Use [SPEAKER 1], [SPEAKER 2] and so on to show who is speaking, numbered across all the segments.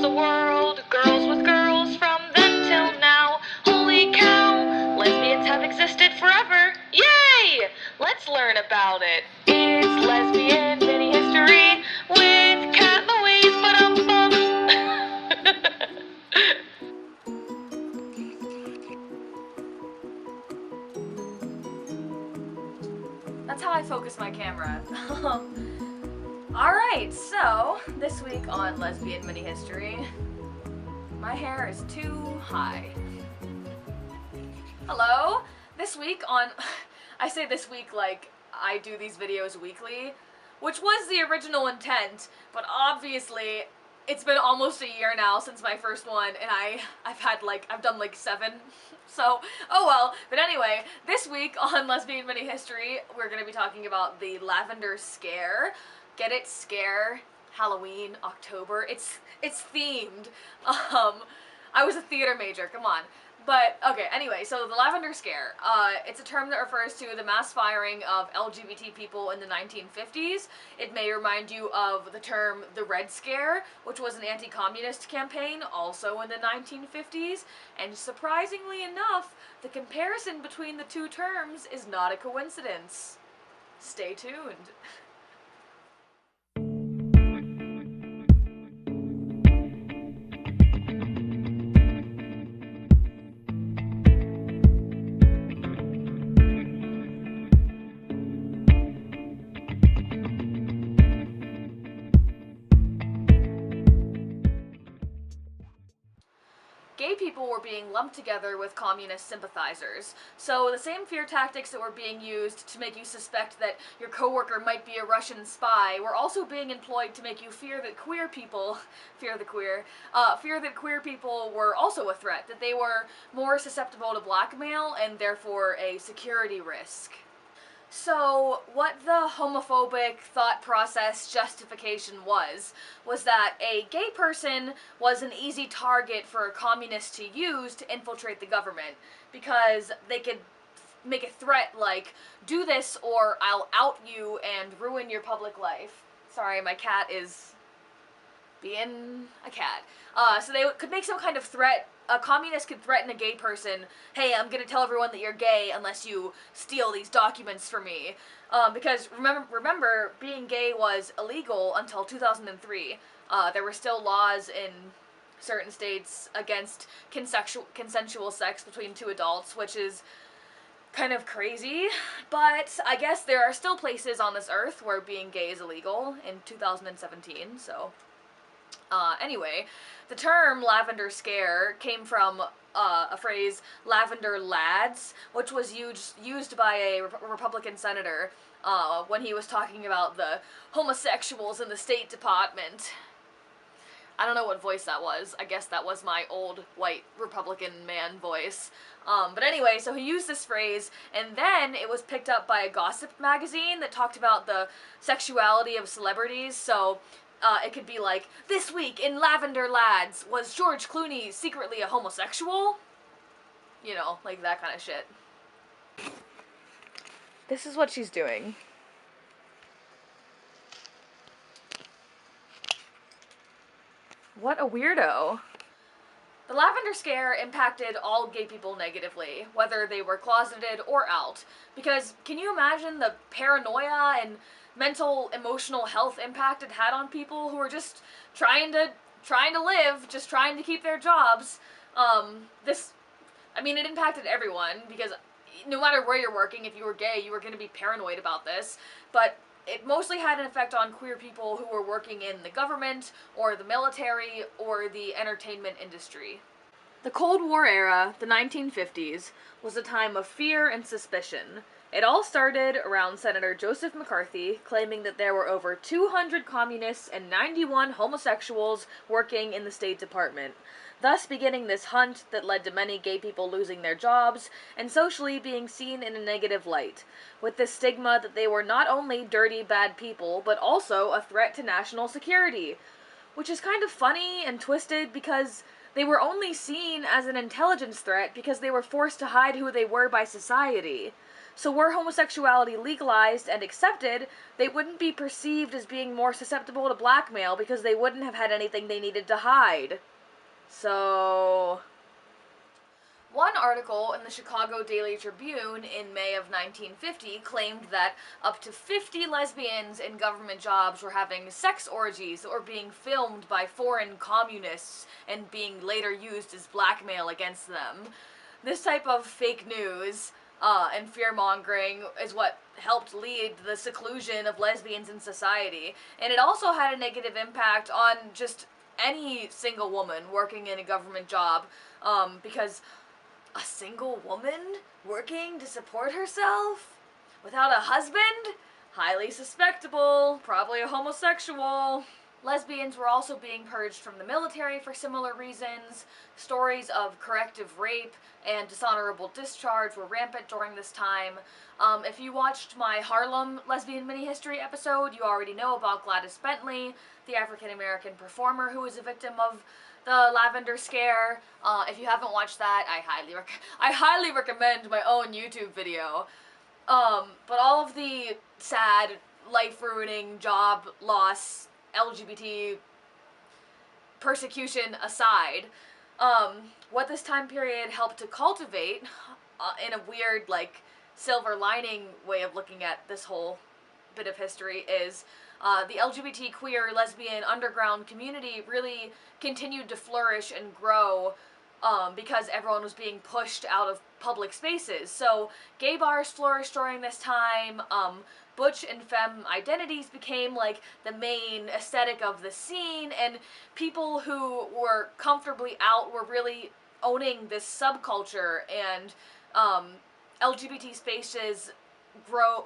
[SPEAKER 1] the world, girls with girls from then till now. Holy cow, lesbians have existed forever. Yay! Let's learn about it. It's lesbian mini history with Cat Louise,
[SPEAKER 2] That's how I focus my camera. Alright, so this week on Lesbian Mini History, my hair is too high. Hello? This week on, I say this week like I do these videos weekly, which was the original intent, but obviously it's been almost a year now since my first one, and I've done like 7, so, oh well. But anyway, this week on Lesbian Mini History, we're gonna be talking about the Lavender Scare. Get it? Scare. Halloween, October. It's themed. I was a theater major, come on. But, okay, anyway, so the Lavender Scare. It's a term that refers to the mass firing of LGBT people in the 1950s. It may remind you of the term the Red Scare, which was an anti-communist campaign, also in the 1950s. And surprisingly enough, the comparison between the two terms is not a coincidence. Stay tuned. Gay people were being lumped together with communist sympathizers. So the same fear tactics that were being used to make you suspect that your coworker might be a Russian spy were also being employed to make you fear that queer people were also a threat, that they were more susceptible to blackmail and therefore a security risk. So, what the homophobic thought process justification was that a gay person was an easy target for a communist to use to infiltrate the government, because they could make a threat like, do this or I'll out you and ruin your public life. Sorry, my cat is being a cat. So they could make some kind of threat. A communist could threaten a gay person, hey, I'm gonna tell everyone that you're gay unless you steal these documents for me. Because remember, being gay was illegal until 2003. There were still laws in certain states against consensual sex between 2 adults, which is kind of crazy, but I guess there are still places on this earth where being gay is illegal in 2017, so... Anyway, the term Lavender Scare came from a phrase, Lavender Lads, which was used by a Republican senator when he was talking about the homosexuals in the State Department. I don't know what voice that was. I guess that was my old white Republican man voice. But anyway, so he used this phrase, and then it was picked up by a gossip magazine that talked about the sexuality of celebrities, so... it could be like, this week in Lavender Lads, was George Clooney secretly a homosexual? You know, like that kind of shit. This is what she's doing. What a weirdo. The Lavender Scare impacted all gay people negatively, whether they were closeted or out. Because, can you imagine the paranoia and mental, emotional health impact it had on people who were just trying to live, just trying to keep their jobs? It impacted everyone, because no matter where you're working, if you were gay, you were going to be paranoid about this, but it mostly had an effect on queer people who were working in the government, or the military, or the entertainment industry. The Cold War era, the 1950s, was a time of fear and suspicion. It all started around Senator Joseph McCarthy claiming that there were over 200 communists and 91 homosexuals working in the State Department, thus beginning this hunt that led to many gay people losing their jobs and socially being seen in a negative light, with the stigma that they were not only dirty, bad people, but also a threat to national security. Which is kind of funny and twisted because they were only seen as an intelligence threat because they were forced to hide who they were by society. So were homosexuality legalized and accepted, they wouldn't be perceived as being more susceptible to blackmail because they wouldn't have had anything they needed to hide. So... One article in the Chicago Daily Tribune in May of 1950 claimed that up to 50 lesbians in government jobs were having sex orgies that were being filmed by foreign communists and being later used as blackmail against them. This type of fake news and fear-mongering is what helped lead the seclusion of lesbians in society, and it also had a negative impact on just any single woman working in a government job, because a single woman working to support herself without a husband? Highly suspectable, probably a homosexual. Lesbians were also being purged from the military for similar reasons. Stories of corrective rape and dishonorable discharge were rampant during this time. If you watched my Harlem lesbian mini-history episode, you already know about Gladys Bentley, the African-American performer who was a victim of the Lavender scare. If you haven't watched that, I highly recommend my own YouTube video. But all of the sad, life-ruining, job loss, LGBT persecution aside, what this time period helped to cultivate, in a weird, like, silver lining way of looking at this whole bit of history, is the LGBT queer lesbian underground community really continued to flourish and grow because everyone was being pushed out of public spaces. So gay bars flourished during this time, butch and femme identities became like the main aesthetic of the scene, and people who were comfortably out were really owning this subculture, and LGBT spaces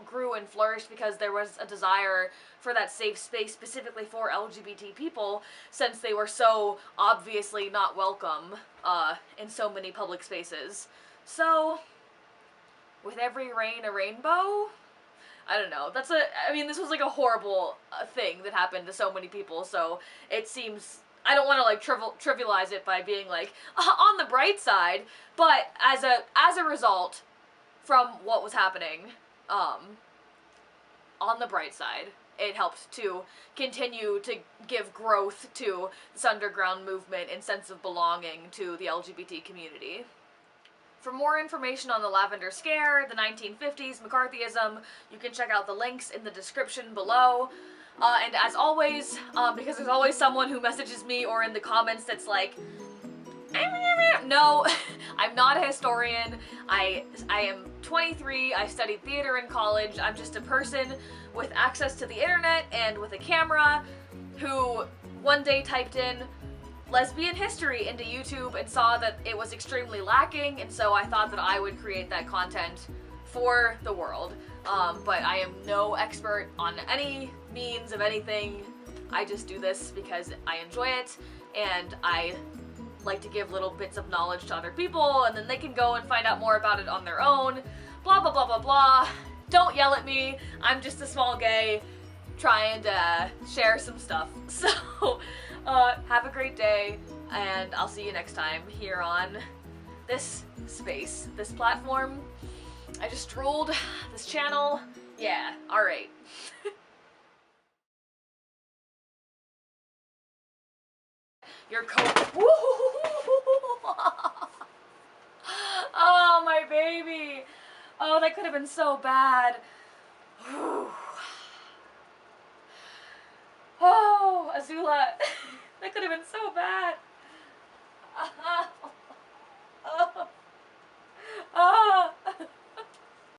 [SPEAKER 2] grew and flourished because there was a desire for that safe space specifically for LGBT people, since they were so obviously not welcome in so many public spaces. So, with every rain a rainbow? I don't know. This was like a horrible thing that happened to so many people, so it seems... I don't want to, like, trivialize it by being like, on the bright side, but as a result, from what was happening, on the bright side, it helped to continue to give growth to this underground movement and sense of belonging to the LGBT community. For more information on the Lavender Scare, the 1950s, McCarthyism, you can check out the links in the description below. And as always, because there's always someone who messages me or in the comments that's like, no, I'm not a historian. I am 23, I studied theater in college. I'm just a person with access to the internet and with a camera who one day typed in lesbian history into YouTube and saw that it was extremely lacking, and so I thought that I would create that content for the world. But I am no expert on any means of anything. I just do this because I enjoy it, and I like to give little bits of knowledge to other people, and then they can go and find out more about it on their own. Blah, blah, blah, blah, blah. Don't yell at me. I'm just a small gay trying to share some stuff. So, have a great day, and I'll see you next time here on this space, this platform. I just trolled this channel. Yeah, alright. Your coat. Oh, my baby. Oh, that could have been so bad. Oh, Azula.